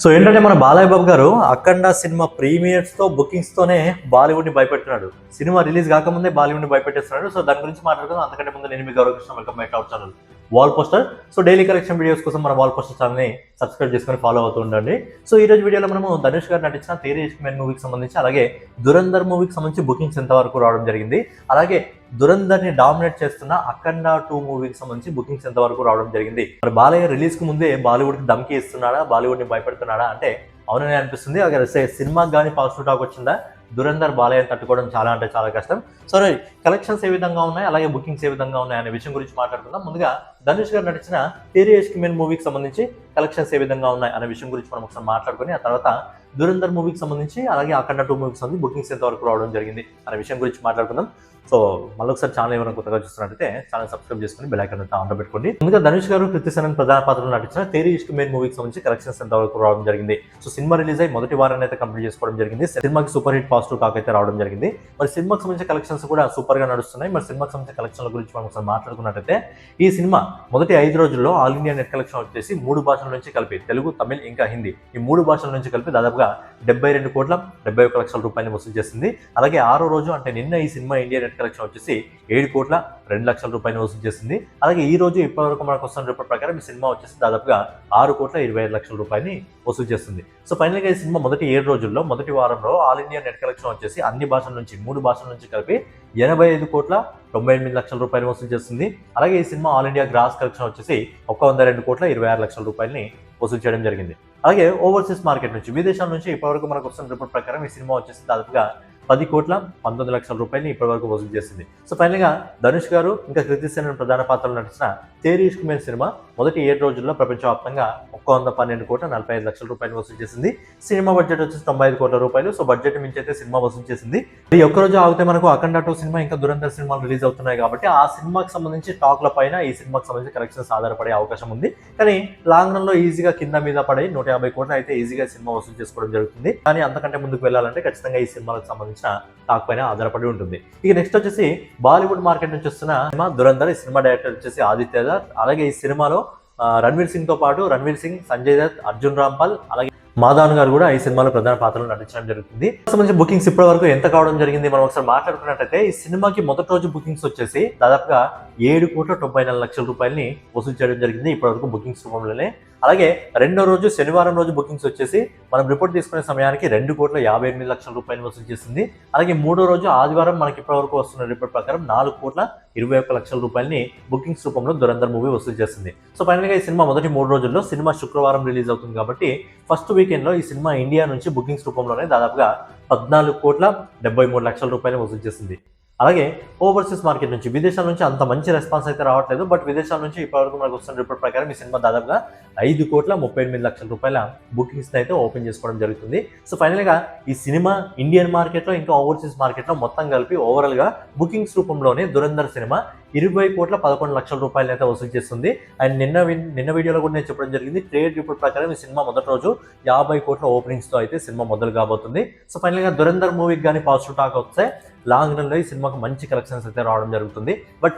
So ఏంటంటే మన బాలయ్య బాబు గారు అఖండ సినిమా ప్రీమియర్స్తో బుకింగ్స్తోనే బాలీవుడ్ని భయపెడుతున్నాడు. సినిమా రిలీజ్ కాకముందే బాలీవుడ్ని భయపెట్టేస్తున్నాడు. సో దాని గురించి మాట్లాడుకుందాం. అంతకంటే ముందు నేను మీ Gauravkrishna, welcome back to our channel wall poster. So daily collection videos కోసం మన వాల్ పోస్టర్ ఛానల్ని సబ్స్క్రైబ్ చేసుకొని ఫాలో అవుతూ ఉండండి. సో ఈ రోజు వీడియోలో మనము ధనుష్ గారు నటించిన తేరీ ఇష్క్ మెయిన్ మూవీకి సంబంధించి, అలాగే దురంధర్ మూవీకి సంబంధించి బుకింగ్స్ ఎంతవరకు రావడం జరిగింది, అలాగే దురంధర్ని డామినేట్ చేస్తున్న అఖండ 2 మూవీకి సంబంధించి బుకింగ్స్ ఎంతవరకు రావడం జరిగింది. మరి బాలయ్య రిలీజ్ కు ముందే బాలీవుడ్కి ధమ్కి ఇస్తున్నాడా, బాలీవుడ్ని భయపెడుతున్నాడా అంటే అవుననే అనిపిస్తుంది. అలాగే సినిమాకి కానీ పాజిటివ్ టాక్ వచ్చిందా, దురంధర్ బాలయ్యని తట్టుకోవడం చాలా అంటే చాలా కష్టం. సో కలెక్షన్స్ ఏ విధంగా ఉన్నాయి, అలాగే బుకింగ్స్ ఏ విధంగా ఉన్నాయి అనే విషయం గురించి మాట్లాడుకుందాం. ముందుగా ధనుష్ గారు నటించిన తేరీ ఇష్క్ మెయిన్ మూవీకి సంబంధించి కలెక్షన్స్ ఏ విధంగా ఉన్నాయి అనే విషయం గురించి మనం ఒకసారి మాట్లాడుకొని, ఆ తర్వాత దురంధర్ మూవీకి సంబంధించి, అలాగే అఖండ 2 మూవీకి సంబంధించి బుకింగ్స్ ఎంతవరకు రావడం జరిగింది అనే విషయం గురించి మాట్లాడుకుందాం. సో మళ్ళీ ఒకసారి ఛానల్ ఎవరైనా కొత్తగా చూస్తున్నట్టయితే ఛానల్ సబ్స్క్రైబ్ చేసుకుని బెల్ ఐకాన్ ఆన్లో పెట్టుకోండి. ముందుగా ధనుష్ గారు, కృతి సనన్ ప్రధాన పాత్రలో నటించిన తేరీ ఇష్క్ మెయిన్ మూవీకి సంబంధించి కలెక్షన్స్ ఎంతవరకు రావడం జరిగింది. సో సినిమా రిలీజ్ అయ్యి మొదటి వారాన్ని అయితే కంప్లీట్ చేసుకోవడం జరిగింది. సినిమాకి సూపర్ హిట్ పాజిటివ్ టాక్ అయితే రావడం జరిగింది. మరి సినిమాకి సంబంధించిన కలెక్షన్స్ కూడా సూపర్ గా నడుస్తున్నాయి. మరి సినిమాకి సంబంధించిన కలెక్షన్ల గురించి మనం ఒకసారి మాట్లాడుకున్నట్టయితే, ఈ సినిమా మొదటి 5 రోజుల్లో ఆల్ ఇండియా నెట్ కలెక్షన్ వచ్చేసి 3 భాషల నుంచి కలిపి, తెలుగు, తమిళ్ ఇంకా హిందీ, ఈ 3 భాషల నుంచి కలిపి దాదాపుగా 72,71 లక్షల రూపాయలు వసూలు చేసింది. అలాగే 6వ రోజు అంటే నిన్న ఈ సినిమా ఇండియా నెట్ కలెక్షన్ వచ్చేసి 7,02 లక్షల రూపాయలు వసూలు చేసింది. అలాగే ఈ రోజు ఇప్పటివరకు మనకు వస్తున్న రిపోర్ట్ ప్రకారం ఈ సినిమా వచ్చేసి దాదాపుగా 6,25 లక్షల రూపాయలని వసూలు చేస్తుంది. సో ఫైనల్ గా ఈ సినిమా మొదటి 7 రోజుల్లో, మొదటి వారంలో ఆల్ ఇండియా నెట్ కలెక్షన్ వచ్చేసి అన్ని భాషల నుంచి, 3 భాషల నుంచి కలిపి 85,98 లక్షల రూపాయలు వసూలు చేస్తుంది. అలాగే ఈ cinema all India gross collection వచ్చేసి 102,26 లక్షల రూపాయలని వసూలు చేయడం జరిగింది. అలాగే ఓవర్సీస్ మార్కెట్ నుంచి, విదేశాల నుంచి ఇప్పటివరకు మనకు వస్తున్న రిపోర్ట్ ప్రకారం ఈ సినిమా వచ్చేసి దాదాపుగా 10,19 లక్షల రూపాయలని ఇప్పటివరకు వసూలు చేసింది. సో ఫైనల్ గా ధనుష్ గారు ఇంకా కృతి సనన్ ప్రధాన పాత్రలో నటించిన తేరీ ఇష్క్ మెయిన్ సినిమా మొదటి 7 రోజుల్లో ప్రపంచవ్యాప్తంగా 112,45 లక్షల రూపాయలు వసూలు చేసింది. సినిమా బడ్జెట్ వచ్చేసి 95 కోట్ల రూపాయలు. సో బడ్జెట్ మించి అయితే సినిమా వసూలు చేసింది. ఈ ఒక్కరోజు ఆగితే మనకు అఖండ 2 సినిమా ఇంకా దురంధర్ సినిమాలు రిలీజ్ అవుతున్నాయి కాబట్టి ఆ సినిమాకి సంబంధించి టాక్ల పైన ఈ సినిమాకి సంబంధించి కలెక్షన్స్ ఆధారపడే అవకాశం ఉంది. కానీ లాంగ్ రన్ లో ఈజీగా కింద మీద పడి 150 కోట్లు అయితే ఈజీగా సినిమా వసూలు చేసుకోవడం జరుగుతుంది. కానీ అంతకంటే ముందుకు వెళ్ళాలంటే ఖచ్చితంగా ఈ సినిమాలకు సంబంధించిన టాక్ పైన ఆధారపడి ఉంటుంది. ఇక నెక్స్ట్ వచ్చేసి బాలీవుడ్ మార్కెట్ నుంచి వస్తున్న సినిమా దురంధర్. ఈ సినిమా డైరెక్టర్ వచ్చేసి ఆదిత్య దత్. అలాగే ఈ సినిమాలో రణ్వీర్ సింగ్ తో పాటు రణ్వీర్ సింగ్, సంజయ్ దత్, అర్జున్ రాంపాల్, అలాగే మాధవన్ గారు కూడా ఈ సినిమాలో ప్రధాన పాత్రలో నటించడం జరుగుతుంది. సంబంధించి బుకింగ్స్ ఇప్పటి వరకు ఎంత కావడం జరిగింది మనం ఒకసారి మాట్లాడుకున్నట్టయితే, ఈ సినిమాకి మొదటి రోజు బుకింగ్స్ వచ్చేసి దాదాపుగా 7,94 లక్షల రూపాయలని వసూలు చేయడం జరిగింది ఇప్పటి వరకు బుకింగ్స్ రూపంలోనే. అలాగే రెండో రోజు శనివారం రోజు బుకింగ్స్ వచ్చేసి మనం రిపోర్ట్ తీసుకునే సమయానికి 2,58 లక్షల రూపాయలు వసూలు చేసింది. అలాగే మూడో రోజు ఆదివారం మనకి ఇప్పటి వరకు వస్తున్న రిపోర్ట్ ప్రకారం 4,21 లక్షల రూపాయలని బుకింగ్స్ రూపంలో దురంధర్ మూవీ వసూలు చేసింది. సో ఫైనల్ గా ఈ సినిమా మొదటి 3 రోజుల్లో, సినిమా శుక్రవారం రిలీజ్ అవుతుంది కాబట్టి ఫస్ట్ వీకెండ్ లో ఈ సినిమా ఇండియా నుంచి బుకింగ్స్ రూపంలోనే దాదాపుగా 14,73 లక్షల రూపాయలు వసూలు చేసింది. అలాగే ఓవర్సీస్ మార్కెట్ నుంచి, విదేశాల నుంచి అంత మంచి రెస్పాన్స్ అయితే రావట్లేదు. బట్ విదేశాల నుంచి ఇప్పటివరకు మనకు వస్తున్న రిపోర్ట్ ప్రకారం ఈ సినిమా దాదాపుగా 5,38 లక్షల రూపాయల బుకింగ్స్ అయితే ఓపెన్ చేసుకోవడం జరుగుతుంది. సో ఫైనల్ గా ఈ సినిమా ఇండియన్ మార్కెట్ లో ఇంకా ఓవర్సీస్ మార్కెట్ లో మొత్తం కలిపి ఓవరాల్ గా బుకింగ్స్ రూపంలోనే దురంధర్ సినిమా 20,11 లక్షల రూపాయలు అయితే వసూలు చేస్తుంది. అండ్ నిన్న వీడియోలో కూడా నేను చెప్పడం జరిగింది, ట్రేడ్ రిపోర్ట్ ప్రకారం ఈ సినిమా మొదటి రోజు 50 కోట్ల ఓపెనింగ్స్ తో అయితే సినిమా మొదలు కాబోతుంది. సో ఫైనల్ గా దురంధర్ మూవీకి కానీ పాజిటివ్ టాక్ వస్తే లాంగ్ రన్ లో ఈ సినిమాకి మంచి కలెక్షన్స్ అయితే రావడం జరుగుతుంది. బట్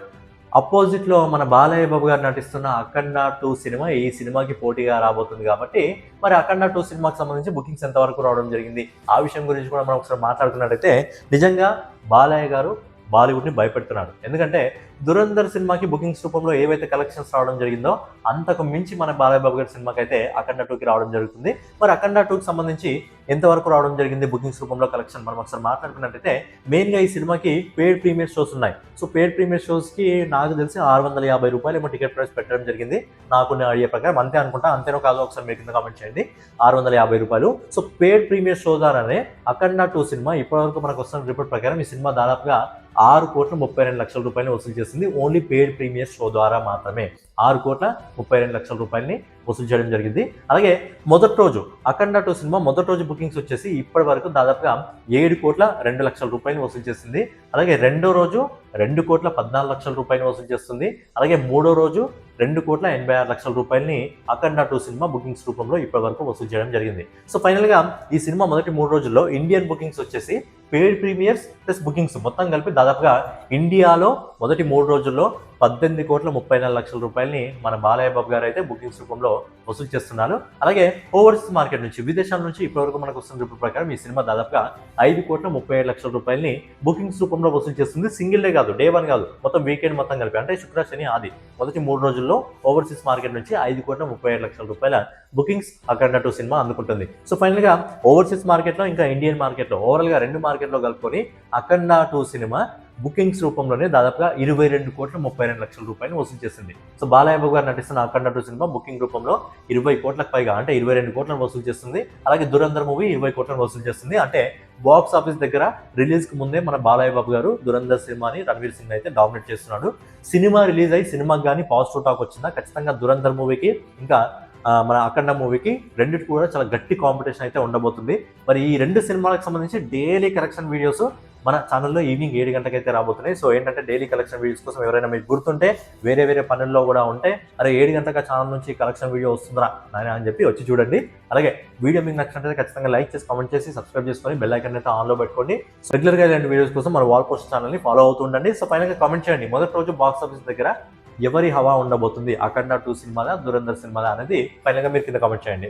అపోజిట్ లో మన బాలయ్య బాబు గారు నటిస్తున్న అఖండ 2 సినిమా ఈ సినిమాకి పోటీగా రాబోతుంది కాబట్టి మరి అఖండ 2 సినిమాకి సంబంధించి బుకింగ్స్ ఎంతవరకు రావడం జరిగింది ఆ విషయం గురించి కూడా మనం ఒకసారి మాట్లాడుకున్నట్టయితే, నిజంగా బాలయ్య గారు బాలీవుడ్ని భయపెడుతున్నాడు. ఎందుకంటే దురంధర్ సినిమాకి బుకింగ్స్ రూపంలో ఏవైతే కలెక్షన్స్ రావడం జరిగిందో అంతకు మించి మన బాలయ్య బాబు గారి సినిమాకి అయితే అఖండ 2కి రావడం జరుగుతుంది. మరి అఖండ 2కి సంబంధించి ఎంతవరకు రావడం జరిగింది బుకింగ్స్ రూపంలో కలెక్షన్ మనం ఒకసారి మాట్లాడుకున్నట్టయితే, మెయిన్గా ఈ సినిమాకి పేడ్ ప్రీమియర్ షోస్ ఉన్నాయి. సో పేడ్ ప్రీమియర్ షోస్కి నాకు తెలిసి 650 రూపాయలు ఏమో టికెట్ ప్రైస్ పెట్టడం జరిగింది. నాకు ఐడియా ప్రకారం అంతే అనుకుంటా, అంతేనో కాదో ఒకసారి మీరు కింద కామెంట్ చేయండి. 650 రూపాయలు. సో పేడ్ ప్రీమియర్ షో ద్వారానే అఖండ 2 సినిమా ఇప్పటివరకు మనకు వస్తున్న రిపోర్ట్ ప్రకారం ఈ సినిమా దాదాపుగా 6,32 లక్షల రూపాయలు వసూలు చేసింది. ఓన్లీ పేడ్ ప్రీమియర్ షో ద్వారా మాత్రమే 6,32 లక్షల రూపాయలని వసూలు చేయడం జరిగింది. అలాగే మొదటి రోజు అఖండ 2 సినిమా మొదటి రోజు బుకింగ్స్ వచ్చేసి ఇప్పటి వరకు దాదాపుగా 7,02 లక్షల రూపాయలు వసూలు చేసింది. అలాగే రెండో రోజు 2,14 లక్షల రూపాయలు వసూలు చేస్తుంది. అలాగే మూడో రోజు 2,86 లక్షల రూపాయలని అఖండ 2 సినిమా బుకింగ్స్ రూపంలో ఇప్పటి వరకు వసూలు చేయడం జరిగింది. సో ఫైనల్ గా ఈ సినిమా మొదటి 3 రోజుల్లో ఇండియన్ బుకింగ్స్ వచ్చేసి పెయిడ్ ప్రీమియర్స్ ప్లస్ బుకింగ్స్ మొత్తం కలిపి దాదాపుగా ఇండియాలో మొదటి 3 రోజుల్లో 18,34,00,000 రూపాయలని మన బాలయ్య బాబు గారు అయితే బుకింగ్స్ రూపంలో వసూలు చేస్తున్నారు. అలాగే ఓవర్సీస్ మార్కెట్ నుంచి, విదేశాల నుంచి ఇప్పటివరకు మనకు వస్తున్న రిపోర్ట్ ప్రకారం ఈ సినిమా దాదాపుగా 5,37,00,000 రూపాయలని బుకింగ్స్ రూపంలో వసూలు చేస్తుంది. సింగిల్ డే కాదు, డే 1 కాదు, మొత్తం వీకెండ్ మొత్తం కలిపి, అంటే శుక్ర, శని, ఆది మొదటి 3 రోజుల్లో ఓవర్సీస్ మార్కెట్ నుంచి 5,37,00,000 రూపాయల బుకింగ్స్ అఖండ 2 సినిమా అందుకుంటుంది. సో ఫైనల్ గా ఓవర్సీస్ మార్కెట్ లో ఇంకా ఇండియన్ మార్కెట్ లో ఓవరాల్ గా 2 మార్కెట్ లో కలుపుకొని అఖండ 2 సినిమా బుకింగ్స్ రూపంలోనే దాదాపుగా 22,32,00,000 రూపాయలు వసూలు చేసింది. సో బాలయ్య బాబు గారు నటిస్తున్న అఖండ 2 సినిమా బుకింగ్ రూపంలో 20 కోట్లకు పైగా, అంటే 22 కోట్లను వసూలు చేస్తుంది. అలాగే దురంధర్ మూవీ 20 కోట్లను వసూలు చేస్తుంది. అంటే బాక్స్ ఆఫీస్ దగ్గర రిలీజ్ కి ముందే మన బాలయ్య బాబు గారు దురంధర్ సినిమాని రణవీర్ సింగ్ అయితే డామినేట్ చేస్తున్నాడు. సినిమా రిలీజ్ అయ్యి సినిమాకి కానీ పాజిటివ్ టాక్ వచ్చిందా, ఖచ్చితంగా దురంధర్ మూవీకి ఇంకా మన అఖండ మూవీకి రెండింటి కూడా చాలా గట్టి కాంపిటీషన్ అయితే ఉండబోతుంది. మరి ఈ 2 సినిమాలకు సంబంధించి డైలీ కలెక్షన్ వీడియోస్ మన ఛానల్లో ఈవినింగ్ 7 గంటలకు అయితే రాబోతున్నాయి. సో ఏంటంటే డైలీ కలెక్షన్ వీడియోస్ కోసం ఎవరైనా మీకు గుర్తుంటే, వేరే పనుల్లో కూడా ఉంటే, అరే 7 గంటలకు ఛానల్ నుంచి కలెక్షన్ వీడియో వస్తుందా అని చెప్పి వచ్చి చూడండి. అలాగే వీడియో మీకు నచ్చినట్లయితే ఖచ్చితంగా లైక్ చేసి, కామెంట్ చేసి, సబ్స్క్రైబ్ చేసుకొని బెల్ ఐకాన్ అయితే ఆన్లో పెట్టుకోండి. రెగ్యులర్గా ఇలాంటి వీడియోస్ కోసం మన వాల్ పోస్ట్ ఛానల్ని ఫాలో అవుతుండండి. సో ఫైనల్గా కామెంట్ చేయండి, మొదటి రోజు బాక్స్ ఆఫీస్ దగ్గర ఎవరి హవా ఉండబోతుంది, అఖండ 2 సినిమాదా, దురంధర్ సినిమాదా అనేది ఫైనల్గా మీరు కింద కామెంట్ చేయండి.